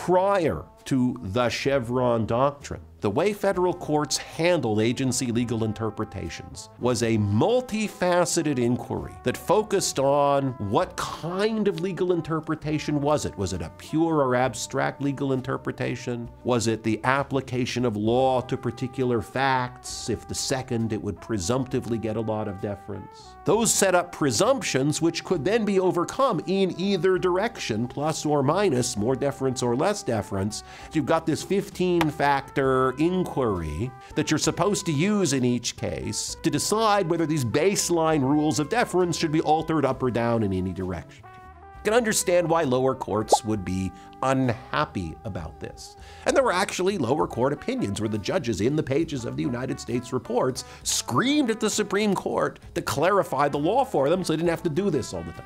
Prior to the Chevron doctrine, the way federal courts handled agency legal interpretations was a multifaceted inquiry that focused on what kind of legal interpretation was it? Was it a pure or abstract legal interpretation? Was it the application of law to particular facts? If the second, it would presumptively get a lot of deference. Those set up presumptions which could then be overcome in either direction, plus or minus, more deference or less deference. You've got this 15-factor inquiry that you're supposed to use in each case to decide whether these baseline rules of deference should be altered up or down in any direction. You can understand why lower courts would be unhappy about this. And there were actually lower court opinions where the judges in the pages of the United States reports screamed at the Supreme Court to clarify the law for them so they didn't have to do this all the time.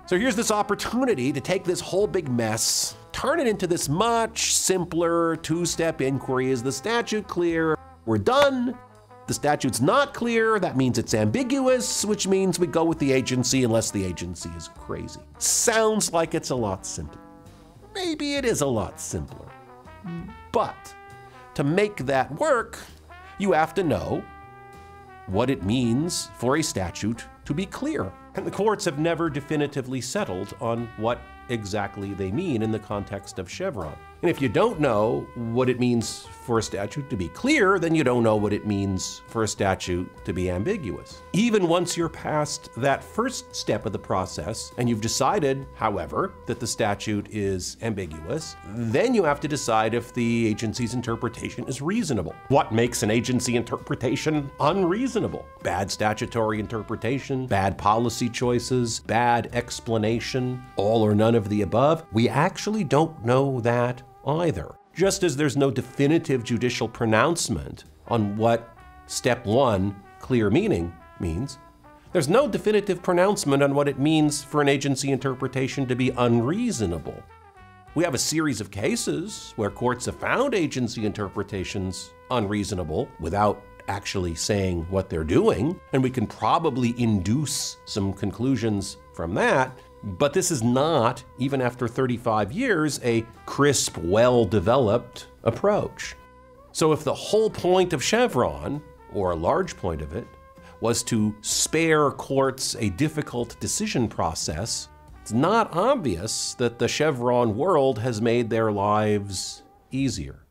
So here's this opportunity to take this whole big mess, turn it into this much simpler two-step inquiry. Is the statute clear? We're done. The statute's not clear. That means it's ambiguous, which means we go with the agency unless the agency is crazy. Sounds like it's a lot simpler. Maybe it is a lot simpler. But to make that work, you have to know what it means for a statute to be clear. And the courts have never definitively settled on what exactly they mean in the context of Chevron. And if you don't know what it means for a statute to be clear, then you don't know what it means for a statute to be ambiguous. Even once you're past that first step of the process and you've decided, however, that the statute is ambiguous, then you have to decide if the agency's interpretation is reasonable. What makes an agency interpretation unreasonable? Bad statutory interpretation, bad policy choices, bad explanation, all or none of the above? We actually don't know that either. Just as there's no definitive judicial pronouncement on what step one, clear meaning, means, there's no definitive pronouncement on what it means for an agency interpretation to be unreasonable. We have a series of cases where courts have found agency interpretations unreasonable without actually saying what they're doing, and we can probably induce some conclusions from that. But this is not, even after 35 years, a crisp, well-developed approach. So if the whole point of Chevron, or a large point of it, was to spare courts a difficult decision process, it's not obvious that the Chevron world has made their lives easier.